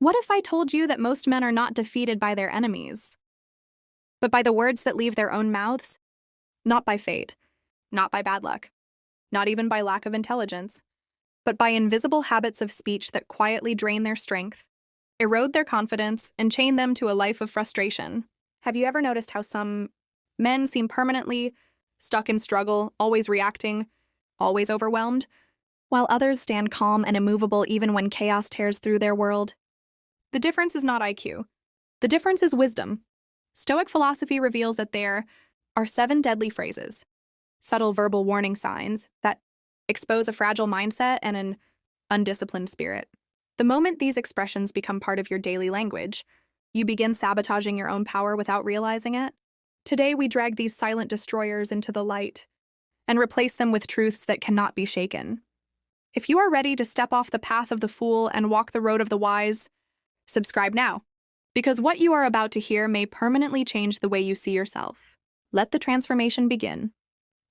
What if I told you that most men are not defeated by their enemies, but by the words that leave their own mouths? Not by fate, not by bad luck, not even by lack of intelligence, but by invisible habits of speech that quietly drain their strength, erode their confidence, and chain them to a life of frustration. Have you ever noticed how some men seem permanently stuck in struggle, always reacting, always overwhelmed, while others stand calm and immovable even when chaos tears through their world? The difference is not IQ. The difference is wisdom. Stoic philosophy reveals that there are 7 deadly phrases, subtle verbal warning signs that expose a fragile mindset and an undisciplined spirit. The moment these expressions become part of your daily language, you begin sabotaging your own power without realizing it. Today, we drag these silent destroyers into the light and replace them with truths that cannot be shaken. If you are ready to step off the path of the fool and walk the road of the wise, subscribe now, because what you are about to hear may permanently change the way you see yourself. Let the transformation begin.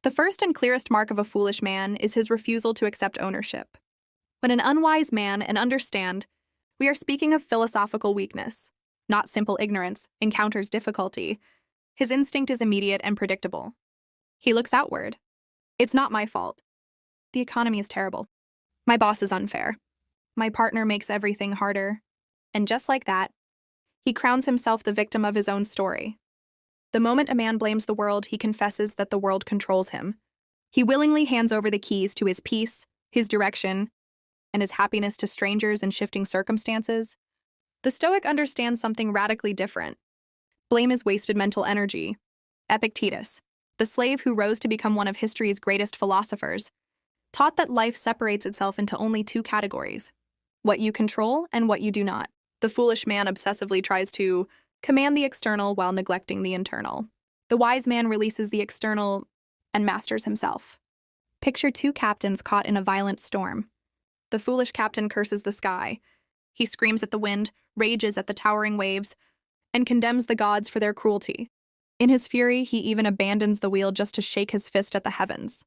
The first and clearest mark of a foolish man is his refusal to accept ownership. When an unwise man, and understand, we are speaking of philosophical weakness, not simple ignorance, encounters difficulty, his instinct is immediate and predictable. He looks outward. It's not my fault. The economy is terrible. My boss is unfair. My partner makes everything harder. And just like that, he crowns himself the victim of his own story. The moment a man blames the world, he confesses that the world controls him. He willingly hands over the keys to his peace, his direction, and his happiness to strangers and shifting circumstances. The Stoic understands something radically different. Blame is wasted mental energy. Epictetus, the slave who rose to become one of history's greatest philosophers, taught that life separates itself into only 2 categories: what you control and what you do not. The foolish man obsessively tries to command the external while neglecting the internal. The wise man releases the external and masters himself. Picture 2 captains caught in a violent storm. The foolish captain curses the sky. He screams at the wind, rages at the towering waves, and condemns the gods for their cruelty. In his fury, he even abandons the wheel just to shake his fist at the heavens.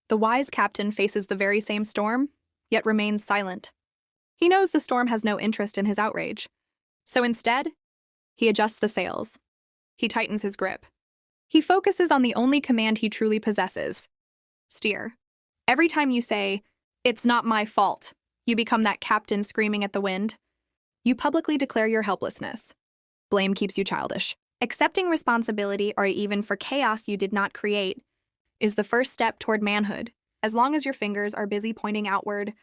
The wise captain faces the very same storm, yet remains silent. He knows the storm has no interest in his outrage. So instead, he adjusts the sails. He tightens his grip. He focuses on the only command he truly possesses: steer. Every time you say, "It's not my fault," you become that captain screaming at the wind. You publicly declare your helplessness. Blame keeps you childish. Accepting responsibility, or even for chaos you did not create, is the first step toward manhood. As long as your fingers are busy pointing outward,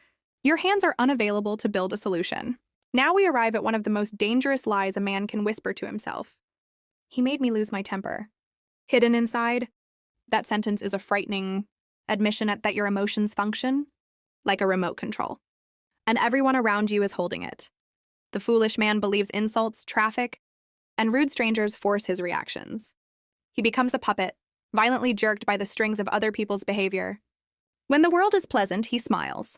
your hands are unavailable to build a solution. Now we arrive at one of the most dangerous lies a man can whisper to himself. He made me lose my temper. Hidden inside, that sentence is a frightening admission that your emotions function like a remote control, and everyone around you is holding it. The foolish man believes insults, traffic, and rude strangers force his reactions. He becomes a puppet, violently jerked by the strings of other people's behavior. When the world is pleasant, he smiles.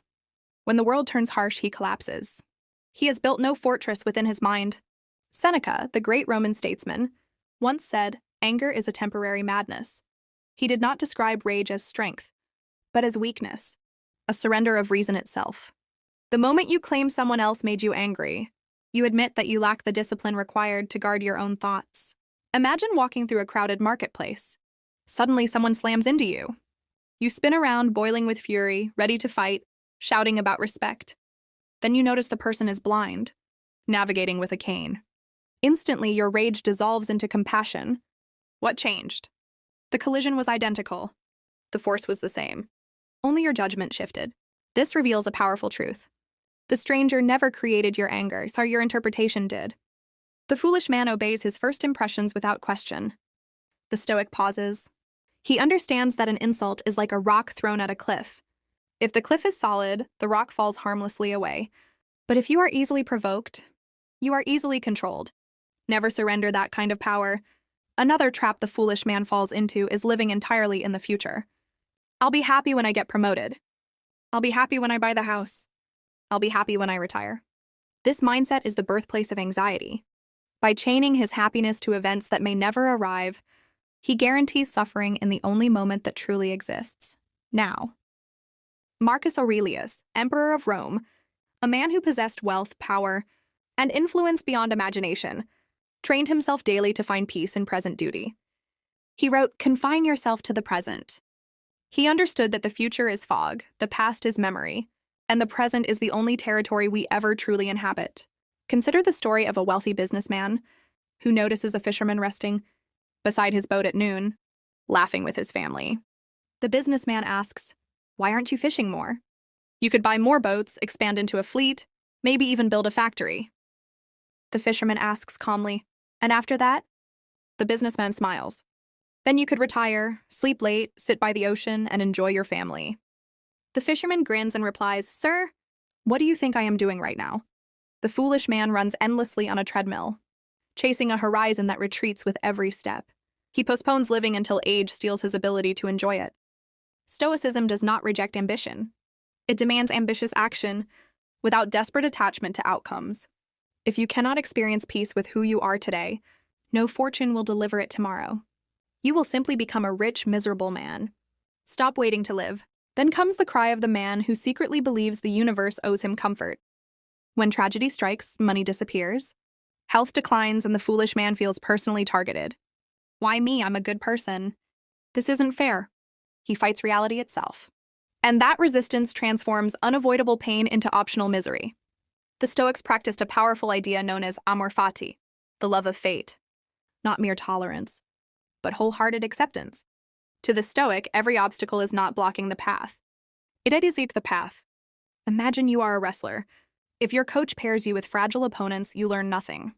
When the world turns harsh, he collapses. He has built no fortress within his mind. Seneca, the great Roman statesman, once said, "Anger is a temporary madness." He did not describe rage as strength, but as weakness, a surrender of reason itself. The moment you claim someone else made you angry, you admit that you lack the discipline required to guard your own thoughts. Imagine walking through a crowded marketplace. Suddenly, someone slams into you. You spin around, boiling with fury, ready to fight, shouting about respect. Then you notice the person is blind, navigating with a cane. Instantly, your rage dissolves into compassion. What changed? The collision was identical. The force was the same. Only your judgment shifted. This reveals a powerful truth. The stranger never created your anger, so your interpretation did. The foolish man obeys his first impressions without question. The Stoic pauses. He understands that an insult is like a rock thrown at a cliff. If the cliff is solid, the rock falls harmlessly away. But if you are easily provoked, you are easily controlled. Never surrender that kind of power. Another trap the foolish man falls into is living entirely in the future. I'll be happy when I get promoted. I'll be happy when I buy the house. I'll be happy when I retire. This mindset is the birthplace of anxiety. By chaining his happiness to events that may never arrive, he guarantees suffering in the only moment that truly exists: now. Marcus Aurelius, Emperor of Rome, a man who possessed wealth, power, and influence beyond imagination, trained himself daily to find peace in present duty. He wrote, "Confine yourself to the present." He understood that the future is fog, the past is memory, and the present is the only territory we ever truly inhabit. Consider the story of a wealthy businessman who notices a fisherman resting beside his boat at noon, laughing with his family. The businessman asks, "Why aren't you fishing more? You could buy more boats, expand into a fleet, maybe even build a factory." The fisherman asks calmly, "And after that?" The businessman smiles. "Then you could retire, sleep late, sit by the ocean, and enjoy your family." The fisherman grins and replies, "Sir, what do you think I am doing right now?" The foolish man runs endlessly on a treadmill, chasing a horizon that retreats with every step. He postpones living until age steals his ability to enjoy it. Stoicism does not reject ambition. It demands ambitious action without desperate attachment to outcomes. If you cannot experience peace with who you are today, no fortune will deliver it tomorrow. You will simply become a rich, miserable man. Stop waiting to live. Then comes the cry of the man who secretly believes the universe owes him comfort. When tragedy strikes, money disappears. Health declines and the foolish man feels personally targeted. "Why me? I'm a good person. This isn't fair." He fights reality itself. And that resistance transforms unavoidable pain into optional misery. The Stoics practiced a powerful idea known as amor fati, the love of fate. Not mere tolerance, but wholehearted acceptance. To the Stoic, every obstacle is not blocking the path. It is the path. Imagine you are a wrestler. If your coach pairs you with fragile opponents, you learn nothing.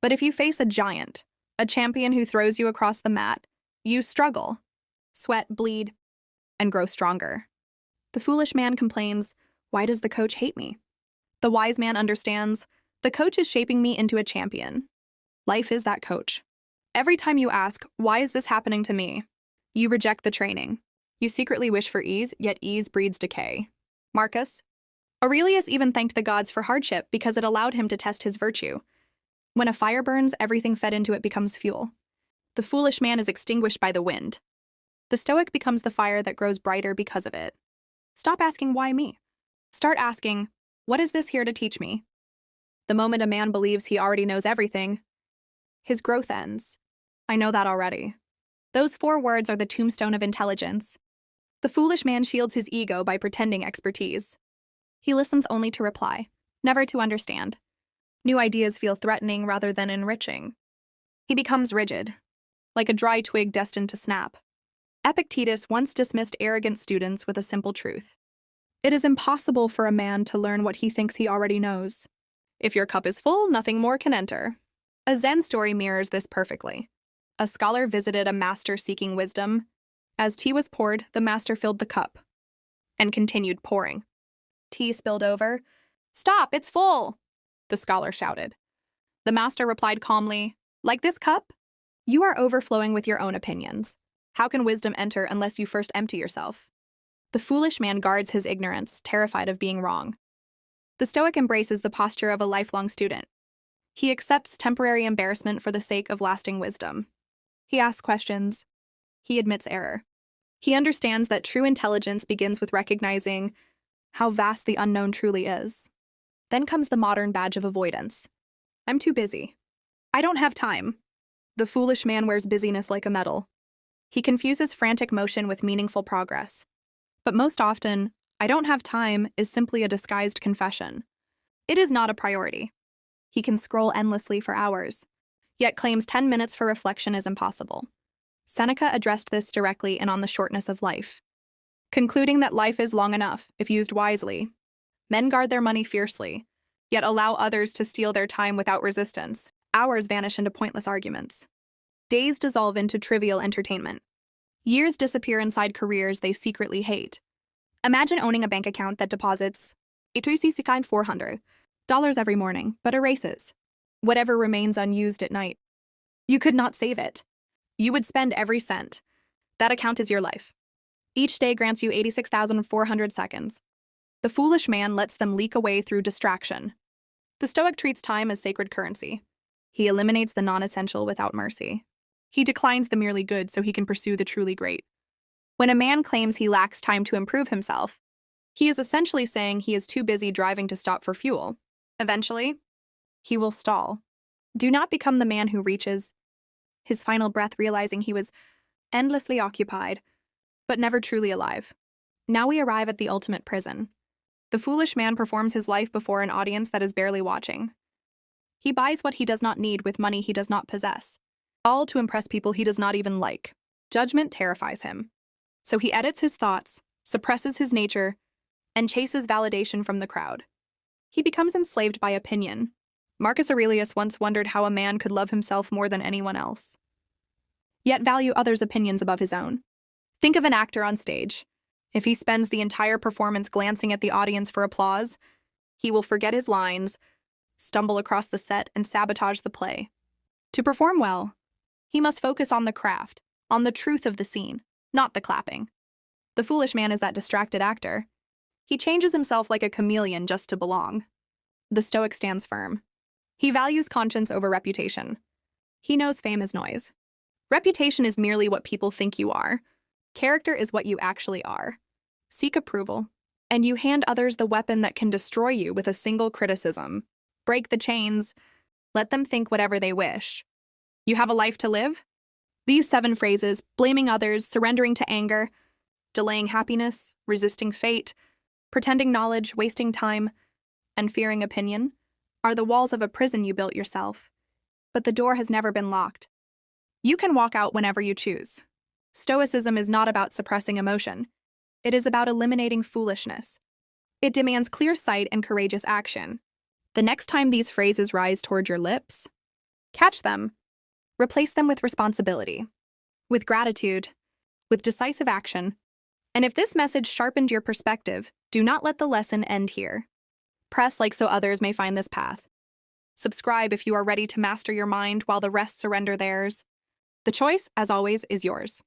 But if you face a giant, a champion who throws you across the mat, you struggle, sweat, bleed, and grow stronger. The foolish man complains, "Why does the coach hate me?" The wise man understands, "The coach is shaping me into a champion." Life is that coach. Every time you ask, "Why is this happening to me?" you reject the training. You secretly wish for ease, yet ease breeds decay. Marcus Aurelius even thanked the gods for hardship because it allowed him to test his virtue. When a fire burns, everything fed into it becomes fuel. The foolish man is extinguished by the wind. The Stoic becomes the fire that grows brighter because of it. Stop asking, "Why me?" Start asking, "What is this here to teach me?" The moment a man believes he already knows everything, his growth ends. I know that already. Those 4 words are the tombstone of intelligence. The foolish man shields his ego by pretending expertise. He listens only to reply, never to understand. New ideas feel threatening rather than enriching. He becomes rigid, like a dry twig destined to snap. Epictetus once dismissed arrogant students with a simple truth. It is impossible for a man to learn what he thinks he already knows. If your cup is full, nothing more can enter. A Zen story mirrors this perfectly. A scholar visited a master seeking wisdom. As tea was poured, the master filled the cup and continued pouring. Tea spilled over. "Stop, it's full!" the scholar shouted. The master replied calmly, "Like this cup? You are overflowing with your own opinions. How can wisdom enter unless you first empty yourself?" The foolish man guards his ignorance, terrified of being wrong. The Stoic embraces the posture of a lifelong student. He accepts temporary embarrassment for the sake of lasting wisdom. He asks questions. He admits error. He understands that true intelligence begins with recognizing how vast the unknown truly is. Then comes the modern badge of avoidance. "I'm too busy. I don't have time." The foolish man wears busyness like a medal. He confuses frantic motion with meaningful progress. But most often, "I don't have time" is simply a disguised confession. It is not a priority. He can scroll endlessly for hours, yet claims 10 minutes for reflection is impossible. Seneca addressed this directly and on the shortness of life, concluding that life is long enough if used wisely. Men guard their money fiercely, yet allow others to steal their time without resistance. Hours vanish into pointless arguments. Days dissolve into trivial entertainment. Years disappear inside careers they secretly hate. Imagine owning a bank account that deposits $400 every morning, but erases whatever remains unused at night. You could not save it. You would spend every cent. That account is your life. Each day grants you 86,400 seconds. The foolish man lets them leak away through distraction. The Stoic treats time as sacred currency. He eliminates the non-essential without mercy. He declines the merely good so he can pursue the truly great. When a man claims he lacks time to improve himself, he is essentially saying he is too busy driving to stop for fuel. Eventually, he will stall. Do not become the man who reaches his final breath realizing he was endlessly occupied, but never truly alive. Now we arrive at the ultimate prison. The foolish man performs his life before an audience that is barely watching. He buys what he does not need with money he does not possess, all to impress people he does not even like. Judgment terrifies him. So he edits his thoughts, suppresses his nature, and chases validation from the crowd. He becomes enslaved by opinion. Marcus Aurelius once wondered how a man could love himself more than anyone else, yet value others' opinions above his own. Think of an actor on stage. If he spends the entire performance glancing at the audience for applause, he will forget his lines, stumble across the set, and sabotage the play. To perform well, he must focus on the craft, on the truth of the scene, not the clapping. The foolish man is that distracted actor. He changes himself like a chameleon just to belong. The Stoic stands firm. He values conscience over reputation. He knows fame is noise. Reputation is merely what people think you are. Character is what you actually are. Seek approval, and you hand others the weapon that can destroy you with a single criticism. Break the chains. Let them think whatever they wish. You have a life to live? These 7 phrases, blaming others, surrendering to anger, delaying happiness, resisting fate, pretending knowledge, wasting time, and fearing opinion, are the walls of a prison you built yourself. But the door has never been locked. You can walk out whenever you choose. Stoicism is not about suppressing emotion. It is about eliminating foolishness. It demands clear sight and courageous action. The next time these phrases rise toward your lips, catch them. Replace them with responsibility, with gratitude, with decisive action. And if this message sharpened your perspective, do not let the lesson end here. Press like so others may find this path. Subscribe if you are ready to master your mind while the rest surrender theirs. The choice, as always, is yours.